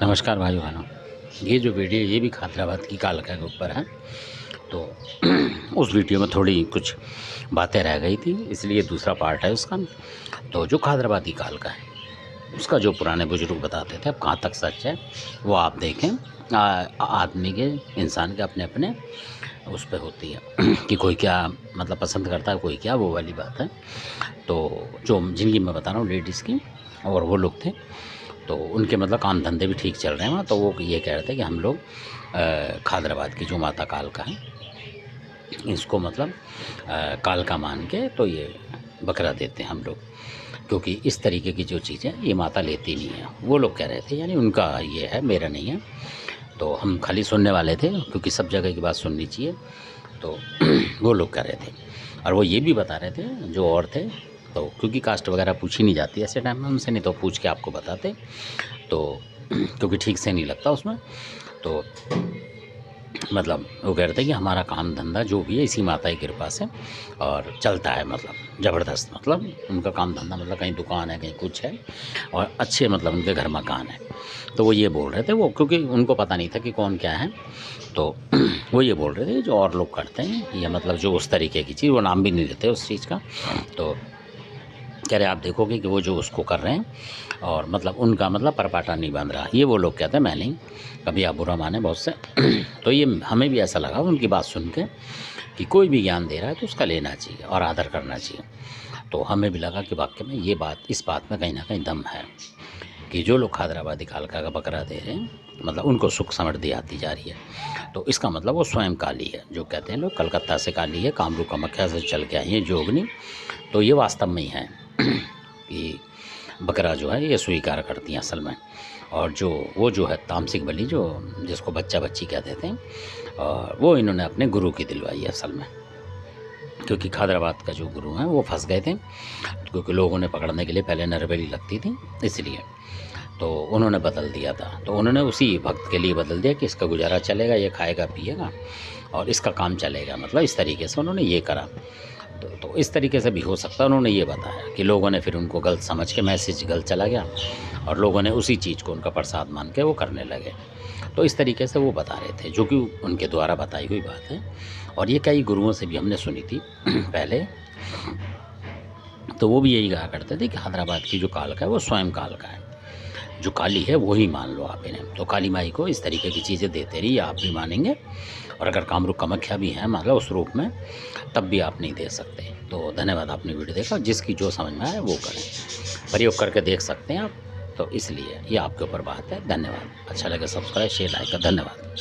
नमस्कार भाई बहनों। ये जो वीडियो ये भी खादराबाद की कालका के ऊपर है। तो उस वीडियो में थोड़ी कुछ बातें रह गई थी, इसलिए दूसरा पार्ट है उसका। तो जो खादराबादी कालका है उसका जो पुराने बुजुर्ग बताते थे, अब कहाँ तक सच है वो आप देखें। आदमी के, इंसान के अपने अपने उस पे होती है कि कोई क्या मतलब पसंद करता है, कोई क्या, वो वाली बात है। तो जो जिनकी मैं बता रहा हूँ लेडीज़ की, और वो लोग थे तो उनके मतलब काम धंधे भी ठीक चल रहे हैं वहाँ। तो वो ये कह रहे थे कि हम लोग खादराबाद की जो माता कालका है इसको मतलब कालका मान के तो ये बकरा देते हैं हम लोग, क्योंकि इस तरीके की जो चीज़ें ये माता लेती नहीं है। वो लोग कह रहे थे, यानी उनका ये है, मेरा नहीं है। तो हम खाली सुनने वाले थे, क्योंकि सब जगह की बात सुननी चाहिए। तो वो लोग कह रहे थे, और वो ये भी बता रहे थे जो और थे। तो क्योंकि कास्ट वगैरह पूछी नहीं जाती ऐसे टाइम में उनसे, नहीं तो पूछ के आपको बताते। तो क्योंकि ठीक से नहीं लगता उसमें। तो मतलब वो कह रहे थे कि हमारा काम धंधा जो भी है इसी माता की कृपा से और चलता है, मतलब ज़बरदस्त। मतलब उनका काम धंधा मतलब कहीं दुकान है, कहीं कुछ है, और अच्छे मतलब उनके घर मकान है। तो वो ये बोल रहे थे, वो क्योंकि उनको पता नहीं था कि कौन क्या है। तो वो ये बोल रहे थे जो और लोग करते हैं ये मतलब जो उस तरीके की चीज़, वो नाम भी नहीं लेते उस चीज़ का। तो कह रहे आप देखोगे कि वो जो उसको कर रहे हैं और मतलब उनका मतलब परपाटा नहीं बन रहा। ये वो लोग कहते हैं, मैं नहीं, कभी आप बुरा माने बहुत से। तो ये हमें भी ऐसा लगा उनकी बात सुन के कि कोई भी ज्ञान दे रहा है तो उसका लेना चाहिए और आदर करना चाहिए। तो हमें भी लगा कि वाकई में ये बात, इस बात में कहीं ना कहीं दम है कि जो लोग खादराबादी कालका का बकरा दे रहे हैं मतलब उनको सुख समृद्धि आती जा रही है। तो इसका मतलब वो स्वयं काली है, जो कहते हैं लोग कलकत्ता से काली है, कामरूप कामाख्या से चल के आई है जोगनी। तो ये वास्तव में ही है कि बकरा जो है ये स्वीकार करती हैं असल में। और जो वो जो है तामसिक बलि, जो जिसको बच्चा बच्ची कह देते हैं, और वो इन्होंने अपने गुरु की दिलवाई है असल में। क्योंकि खादराबाद का जो गुरु हैं वो फंस गए थे, क्योंकि लोगों ने पकड़ने के लिए पहले नरबली लगती थी, इसलिए तो उन्होंने बदल दिया था। तो उन्होंने उसी भक्त के लिए बदल दिया कि इसका गुजारा चलेगा, ये खाएगा पिएगा और इसका काम चलेगा, मतलब इस तरीके से उन्होंने ये करा। तो इस तरीके से भी हो सकता है, उन्होंने ये बताया कि लोगों ने फिर उनको गलत समझ के मैसेज गलत चला गया और लोगों ने उसी चीज़ को उनका प्रसाद मान के वो करने लगे। तो इस तरीके से वो बता रहे थे, जो कि उनके द्वारा बताई हुई बात है। और ये कई गुरुओं से भी हमने सुनी थी पहले। तो वो भी यही कहा करते थे कि हैदराबाद की जो कालका है वो स्वयं कालका है, जो काली है वो ही मान लो आप इन्हें। तो काली माई को इस तरीके की चीज़ें देते रहिए, आप भी मानेंगे। और अगर कामरूप कामाख्या भी हैं मतलब उस रूप में, तब भी आप नहीं दे सकते। तो धन्यवाद, आपने वीडियो देखा। जिसकी जो समझ में आए वो करें, प्रयोग करके देख सकते हैं आप। तो इसलिए ये आपके ऊपर बात है। धन्यवाद। अच्छा लगे सब्सक्राइब शेयर लाइक का। धन्यवाद।